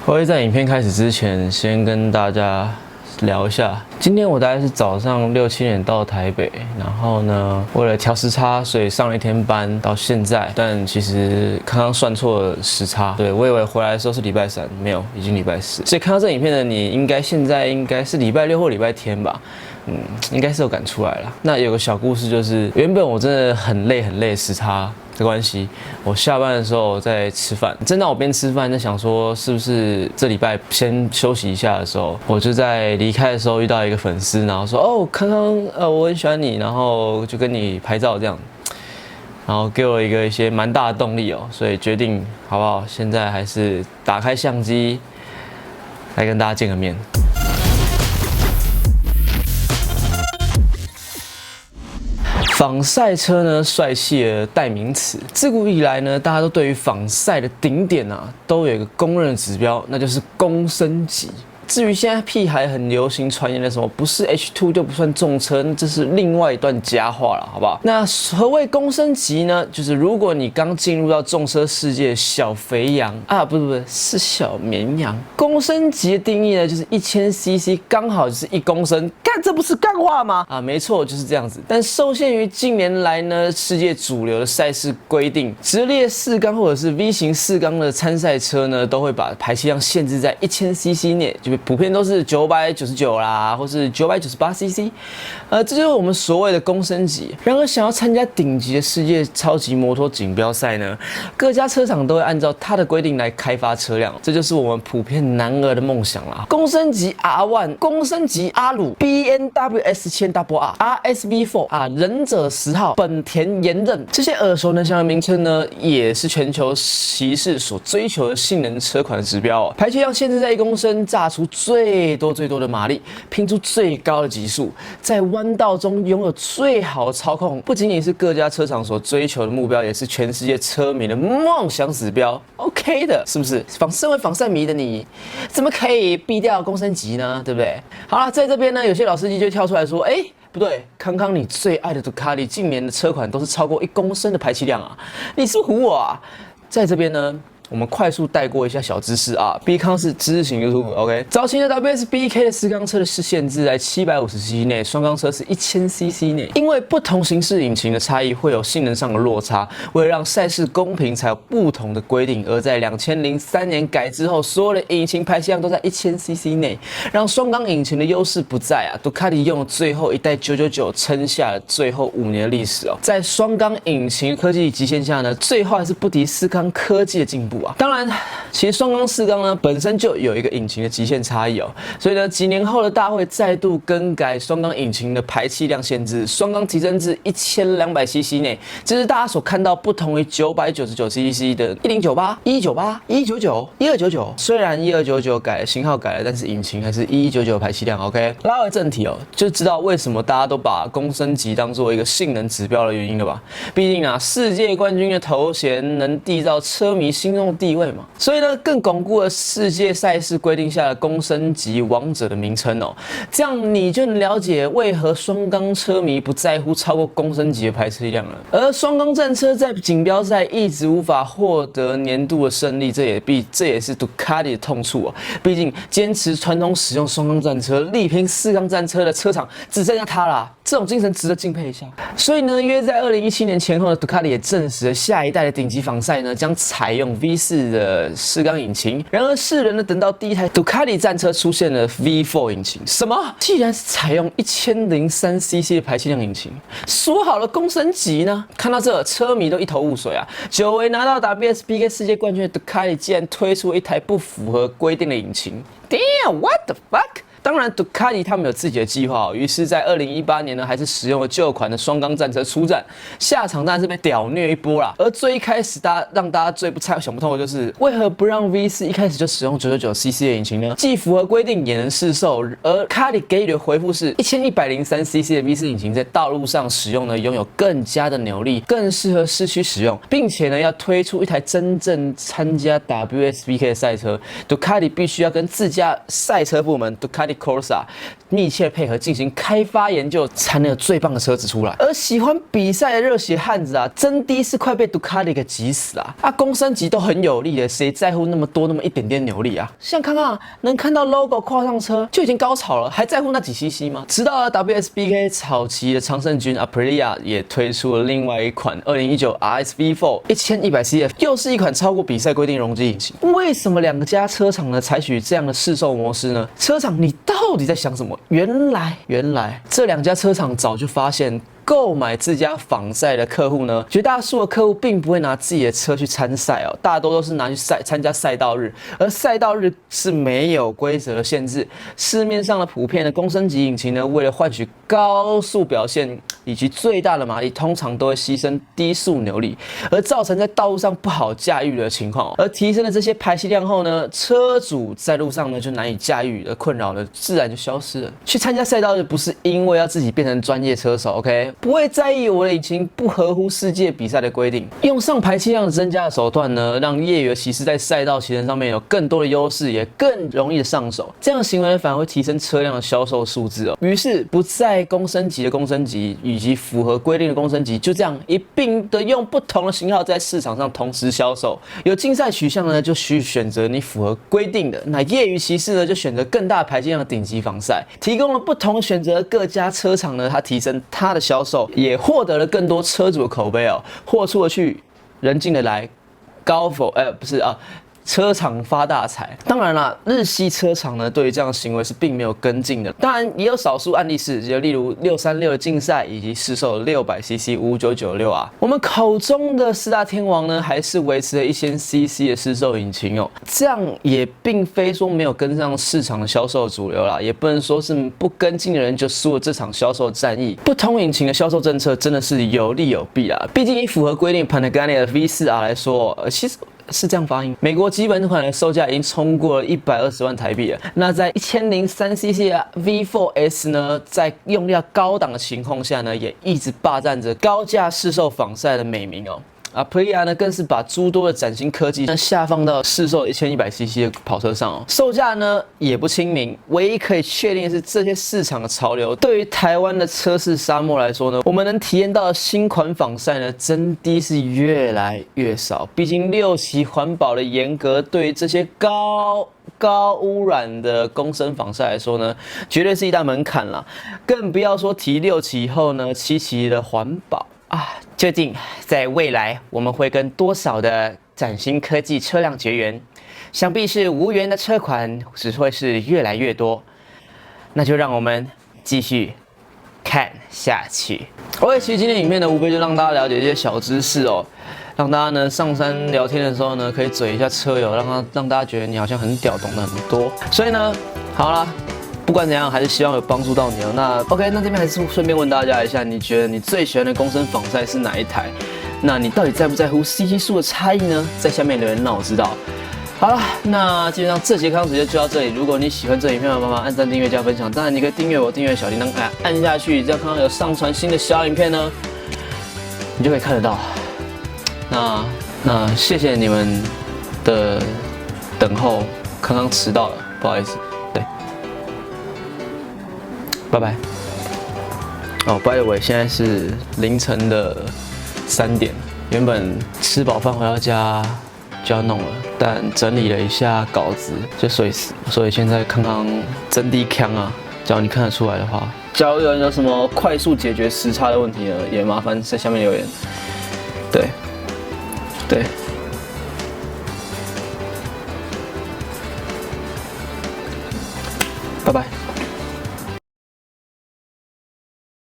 我会在影片开始之前，先跟大家聊一下。今天我大概是早上6、7点到台北，然后呢，为了调时差，所以上了一天班到现在。但其实刚刚算错了时差，对我以为回来的时候是礼拜3，没有，已经礼拜4。所以看到这影片的你，现在应该是礼拜6或礼拜天吧。应该是有赶出来了。那有个小故事，就是原本我真的很累，时差的关系，我下班的时候在吃饭。正当我边吃饭在想说是不是这礼拜先休息一下的时候，我就在离开的时候遇到一个粉丝，然后说哦，康康，我很喜欢你，然后就跟你拍照这样，然后给我一些蛮大的动力哦，所以决定好不好？现在还是打开相机来跟大家见个面。仿赛车呢，帅气的代名词。自古以来呢，大家都对于仿赛的顶点啊，都有一个公认的指标，那就是公升级。至于现在屁孩很流行传言的什么不是 H2 就不算重车，那这是另外一段佳话了，好不好？那何谓公升级呢？就是如果你刚进入到重车世界，小肥羊啊，不是小绵羊。公升级的定义呢，就是1000cc， 刚好就是1公升。干，这不是干话吗？啊，没错，就是这样子。但受限于近年来呢，世界主流的赛事规定，直列4缸或者是 V 型4缸的参赛车呢，都会把排气量限制在1000cc 内，就普遍都是999啦，或是998cc，这就是我们所谓的公升级。然而，想要参加顶级的世界超级摩托锦标赛呢，各家车厂都会按照它的规定来开发车辆，这就是我们普遍男儿的梦想啦。公升级 R1， 公升级阿鲁 ，BMW S1000RR，RSV4 啊，忍者10号，本田延任，这些耳熟能详的名称呢，也是全球骑士所追求的性能车款的指标哦。排气量限制在1公升，炸出最多的马力，拼出最高的极速，在弯道中拥有最好的操控，不仅仅是各家车厂所追求的目标，也是全世界车迷的梦想指标。OK 的，是不是？身为仿赛迷的你，怎么可以避掉公升级呢？对不对？好了，在这边呢，有些老司机就跳出来说，不对，康康，你最爱的杜卡迪近年的车款都是超过1公升的排气量啊，你是不是唬我啊？在这边呢，我们快速带过一下小知识啊。B 康是知识型 YouTube，OK。早期的 WSBK 的4缸车的是限制在750cc 内，双缸车是1000cc 内。因为不同形式引擎的差异，会有性能上的落差。为了让赛事公平，才有不同的规定。而在2003年改之后，所有的引擎排气量都在1000cc 内，让双缸引擎的优势不在啊。杜卡迪用了最后一代999撑下了最后5年的历史哦。在双缸引擎科技极限下呢，最后还是不敌4缸科技的进步。当然，其实双缸4缸呢本身就有一个引擎的极限差异哦，所以呢几年后的大会再度更改双缸引擎的排气量限制，双缸提升至1200cc 内，这是大家所看到不同于999cc 的1098、1198、1199、1299。虽然1299改了型号改了，但是引擎还是1199排气量。OK， 拉回正题哦，就知道为什么大家都把公升级当做一个性能指标的原因了吧？毕竟啊，世界冠军的头衔能缔造车迷心中的地位嘛，所以呢，更巩固了世界赛事规定下的公升级王者的名称哦。这样你就能了解为何双缸车迷不在乎超过公升级的排气量了。而双缸战车在锦标赛一直无法获得年度的胜利，这也是杜卡迪的痛处哦。毕竟坚持传统使用双缸战车，力拼4缸战车的车厂只剩下它啦。这种精神值得敬佩一下。所以呢，约在2017年前后的杜卡迪也证实了下一代的顶级仿赛呢将采用 V4 的4缸引擎。然而世人呢等到第一台杜卡迪战车出现了 V4 引擎，什么？既然是采用1003cc 的排气量引擎，说好了公升级呢？看到这，车迷都一头雾水啊！久违拿到 WSBK 世界冠军的杜卡迪竟然推出一台不符合规定的引擎 ，Damn what the fuck！当然，杜卡迪他们有自己的计划，于是，在2018年呢，还是使用了旧款的双缸战车出战，下场当然是被屌虐一波啦。而最一开始让大家最想不通的就是，为何不让 V4 一开始就使用999cc 的引擎呢？既符合规定，也能试售。而卡迪给予的回复是，1103cc 的 V4 引擎在道路上使用呢，拥有更加的扭力，更适合市区使用，并且呢，要推出一台真正参加 WSBK 的赛车，杜卡迪必须要跟自家赛车部门杜卡迪 Corsa 密切配合进行开发研究，才能有最棒的车子出来。而喜欢比赛的热血汉子啊，真的是快被杜卡迪给急死啊！公升级都很有力的，谁在乎那么多那么一点点扭力啊？像刚刚能看到 logo 跨上车就已经高潮了，还在乎那几 cc 吗？直到 WSBK 草骑的常胜军 Aprilia 也推出了另外一款2019 RS V4 1100CF， 又是一款超过比赛规定容积引擎。为什么两家车厂呢采取这样的市售模式呢？车厂你到底在想什么？原来这两家车厂早就发现，购买自家仿赛的客户呢，绝大多数的客户并不会拿自己的车去参赛哦，大多都是拿去参加赛道日，而赛道日是没有规则的限制。市面上的普遍的公升级引擎呢，为了换取高速表现以及最大的马力，通常都会牺牲低速扭力，而造成在道路上不好驾驭的情况。而提升了这些排气量后呢，车主在路上呢就难以驾驭的困扰呢，自然就消失了。去参加赛道日不是因为要自己变成专业车手 ，OK？ 不会在意我的引擎不合乎世界比赛的规定，用上排气量增加的手段呢，让业余的骑士在赛道骑乘上面有更多的优势，也更容易的上手。这样的行为反而会提升车辆的销售数字哦。于是不再公升级的公升级以及符合规定的公升级，就这样一并的用不同的型号在市场上同时销售。有竞赛取向呢，就需选择你符合规定的；那业余骑士呢，就选择更大排气量的顶级仿赛。提供了不同选择，各家车厂呢，它提升它的销售，也获得了更多车主的口碑哦，货出得去，人进得来，高否不是啊。车厂发大财，当然啦，日系车厂呢对于这样的行为是并没有跟进的。当然也有少数案例是，就例如636的竞赛以及市售600cc 5996啊。我们口中的四大天王呢，还是维持了1000cc 的市售引擎哦。这样也并非说没有跟上市场的销售主流啦，也不能说是不跟进的人就输了这场销售战役。不同引擎的销售政策真的是有利有弊啊。毕竟以符合规定 Panagonia 的 V4R 来说，其实是这样发音。美国基本款的售价已经冲过了120万台币了。那在1003cc 的 V4S 呢，在用料高档的情况下呢，也一直霸占着高价市售仿赛的美名哦。Aprilia 呢，更是把诸多的崭新科技下放到市售1100cc的跑车上哦，售价呢也不亲民。唯一可以确定的是，这些市场的潮流对于台湾的车市沙漠来说呢，我们能体验到的新款仿赛呢，真的是越来越少。毕竟6期环保的严格，对于这些高污染的公升仿赛来说呢，绝对是一大门槛啦。更不要说提6期以后呢，7期的环保。究竟在未来我们会跟多少的崭新科技车辆结缘？想必是无缘的车款只会是越来越多。那就让我们继续看下去。其实今天影片呢，无非就让大家了解一些小知识哦，让大家呢上山聊天的时候呢，可以嘴一下车友，让大家觉得你好像很屌，懂得很多。所以呢，好啦。不管怎样，还是希望有帮助到你哦。那 OK， 那这边还是顺便问大家一下，你觉得你最喜欢的公升仿赛是哪一台？那你到底在不在乎 CC 数的差异呢？在下面留言让我知道。好了，那基本上这节康直接就到这里。如果你喜欢这影片的，麻烦按赞、订阅、加分享。当然，你可以订阅我，订阅小铃铛，按下去，只要看到有上传新的小影片呢，你就可以看得到。那谢谢你们的等候，刚刚迟到了，不好意思。拜拜。by the way， 现在是凌晨的3点，原本吃饱饭回到家就要弄了，但整理了一下稿子就睡死，所以现在康康真的强啊！只要你看得出来的话，假如有人有什么快速解决时差的问题呢，也麻烦在下面留言。对，拜拜。